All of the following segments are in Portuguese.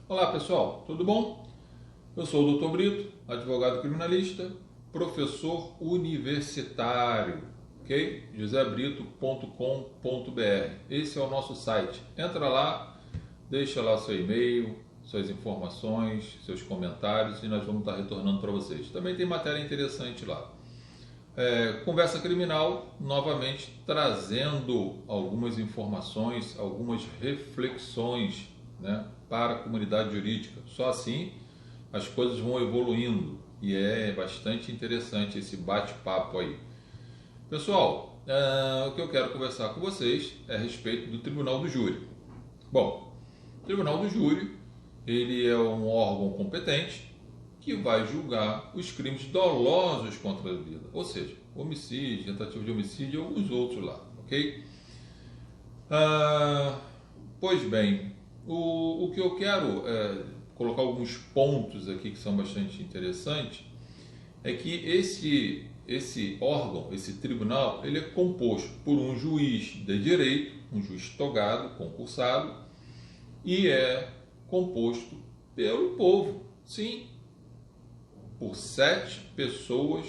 Olá pessoal, tudo bom? Eu sou o Dr. Brito, advogado criminalista, professor universitário, ok? josebrito.com.br. Esse é o nosso site. Entra lá, deixa lá seu e-mail, suas informações, seus comentários e nós vamos estar retornando para vocês. Também tem matéria interessante lá. Conversa criminal, novamente trazendo algumas informações, algumas reflexões, né, para a comunidade jurídica. Só assim as coisas vão evoluindo e é bastante interessante esse bate-papo aí. Pessoal, o que eu quero conversar com vocês é a respeito do Tribunal do Júri. Bom, o Tribunal do Júri, ele é um órgão competente que vai julgar os crimes dolosos contra a vida, ou seja, homicídio, tentativa de homicídio e alguns outros lá, ok? Pois bem, o que eu quero colocar alguns pontos aqui que são bastante interessantes é que esse órgão, esse tribunal, ele é composto por um juiz de direito, um juiz togado, concursado, e é composto pelo povo, sim, por 7 pessoas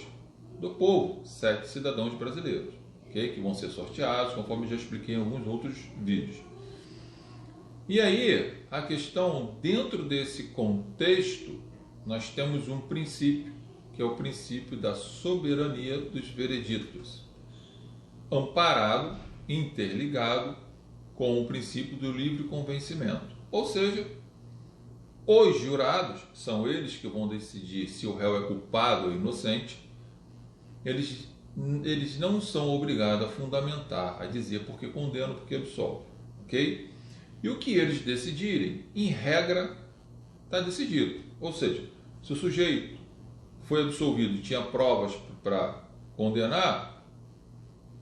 do povo, 7 cidadãos brasileiros, okay? Que vão ser sorteados, conforme já expliquei em alguns outros vídeos. E aí, a questão, dentro desse contexto, nós temos um princípio, que é o princípio da soberania dos vereditos, amparado, interligado com o princípio do livre convencimento. Ou seja, os jurados, são eles que vão decidir se o réu é culpado ou inocente, eles não são obrigados a fundamentar, a dizer porque condena, porque absolve, ok? E o que eles decidirem, em regra, está decidido. Ou seja, se o sujeito foi absolvido e tinha provas para condenar,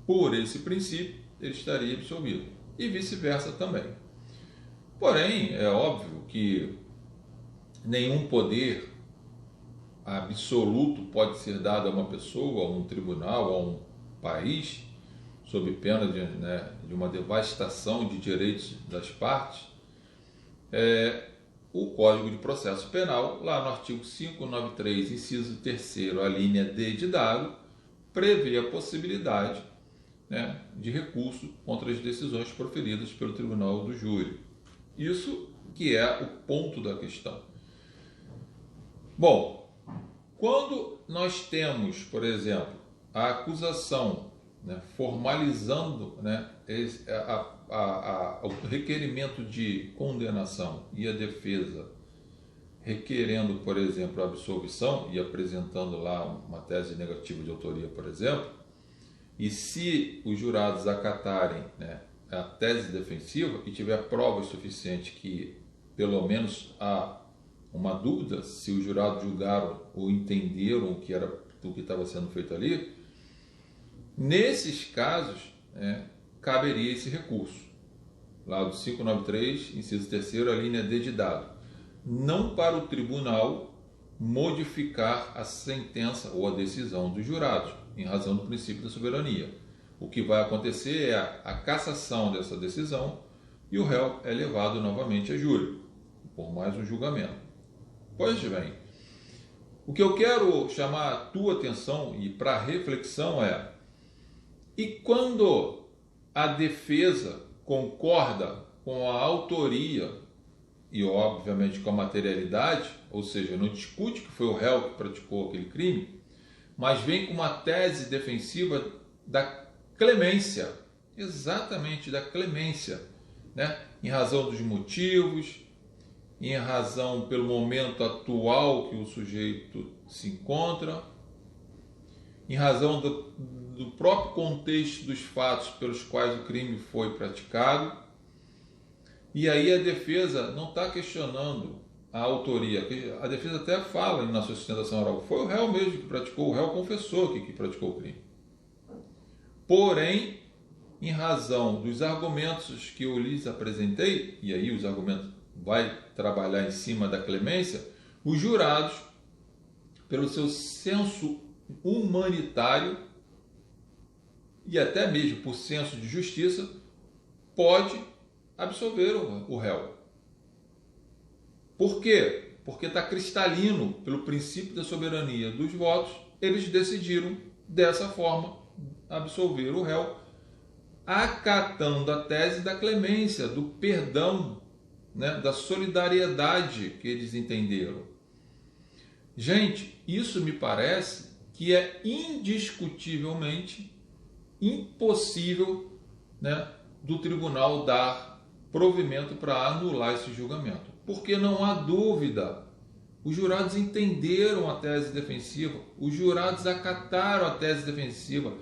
por esse princípio, ele estaria absolvido. E vice-versa também. Porém, é óbvio que nenhum poder absoluto pode ser dado a uma pessoa, a um tribunal, a um país, sob pena de uma devastação de direitos das partes. O Código de Processo Penal, lá no artigo 593, inciso 3º, a linha D de dado, prevê a possibilidade, né, de recurso contra as decisões proferidas pelo Tribunal do Júri. Isso que é o ponto da questão. Bom, quando nós temos, por exemplo, a acusação, né, formalizando, né, o requerimento de condenação e a defesa requerendo, por exemplo, a absolvição e apresentando lá uma tese negativa de autoria, por exemplo, e se os jurados acatarem, né, a tese defensiva e tiver provas suficientes que, pelo menos, há uma dúvida se os jurados julgaram ou entenderam o que era do que estava sendo feito ali, nesses casos, caberia esse recurso, lá do 593, inciso 3º, a linha D de dado, não para o tribunal modificar a sentença ou a decisão dos jurados, em razão do princípio da soberania. O que vai acontecer é a cassação dessa decisão e o réu é levado novamente a júri, por mais um julgamento. Pois bem, o que eu quero chamar a tua atenção e para reflexão é: e quando a defesa concorda com a autoria e obviamente com a materialidade, ou seja, não discute que foi o réu que praticou aquele crime, mas vem com uma tese defensiva da clemência, exatamente da clemência, né? Em razão dos motivos, em razão pelo momento atual que o sujeito se encontra, em razão do próprio contexto dos fatos pelos quais o crime foi praticado. E aí a defesa não está questionando a autoria. A defesa até fala na sua sustentação oral, foi o réu mesmo que praticou, o réu confessou que praticou o crime. Porém, em razão dos argumentos que eu lhes apresentei, e aí os argumentos vai trabalhar em cima da clemência, os jurados, pelo seu senso humanitário e até mesmo por senso de justiça, pode absolver o réu. Por quê? Porque está cristalino, pelo princípio da soberania dos votos, eles decidiram dessa forma absolver o réu, acatando a tese da clemência, do perdão, né, da solidariedade que eles entenderam. Gente, isso me parece que é indiscutivelmente impossível, né, do tribunal dar provimento para anular esse julgamento, porque não há dúvida, os jurados entenderam a tese defensiva, os jurados acataram a tese defensiva,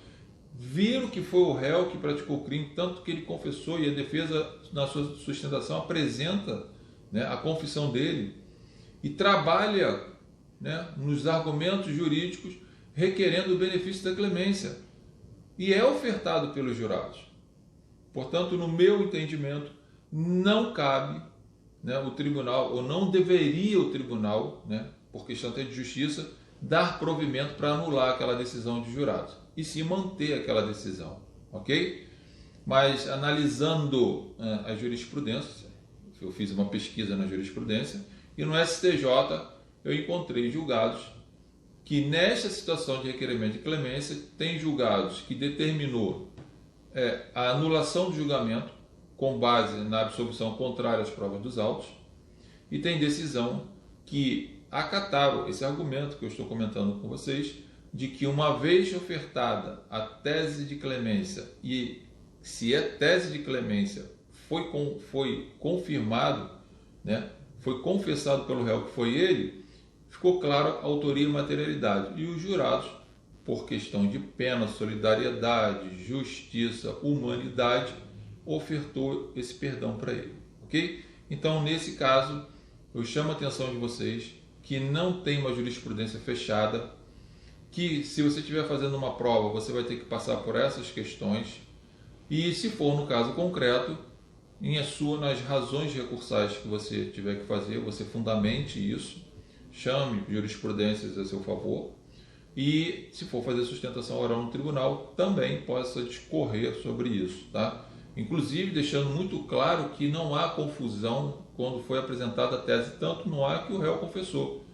viram que foi o réu que praticou o crime, tanto que ele confessou, e a defesa, na sua sustentação, apresenta, né, a confissão dele e trabalha, né, nos argumentos jurídicos requerendo o benefício da clemência, e é ofertado pelos jurados. Portanto, no meu entendimento, não cabe, né, o tribunal, ou não deveria o tribunal, né, por questão até de justiça, dar provimento para anular aquela decisão de jurados, e sim manter aquela decisão, ok? Mas analisando a jurisprudência, eu fiz uma pesquisa na jurisprudência, e no STJ eu encontrei julgados que nesta situação de requerimento de clemência, tem julgados que determinou a anulação do julgamento com base na absolvição contrária às provas dos autos, e tem decisão que acataram esse argumento que eu estou comentando com vocês, de que uma vez ofertada a tese de clemência, e se a tese de clemência foi confirmado, né, foi confessado pelo réu que foi ele, ficou claro a autoria e materialidade. E os jurados, por questão de pena, solidariedade, justiça, humanidade, ofertou esse perdão para ele, ok? Então, nesse caso, eu chamo a atenção de vocês que não tem uma jurisprudência fechada, que se você estiver fazendo uma prova, você vai ter que passar por essas questões, e se for no caso concreto, nas razões recursais que você tiver que fazer, você fundamente isso, chame jurisprudências a seu favor, e se for fazer sustentação oral no tribunal, também possa discorrer sobre isso, tá? Inclusive deixando muito claro que não há confusão quando foi apresentada a tese, tanto no A que o réu confessou.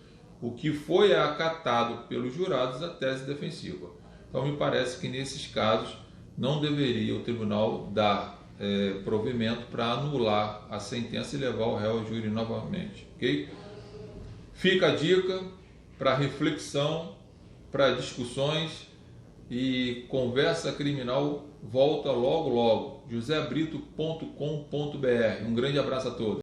O que foi acatado pelos jurados a tese defensiva. Então me parece que nesses casos não deveria o tribunal dar provimento para anular a sentença e levar o réu a júri novamente, ok? Fica a dica para reflexão, para discussões, e Conversa Criminal volta logo logo. josebrito.com.br. Um grande abraço a todos.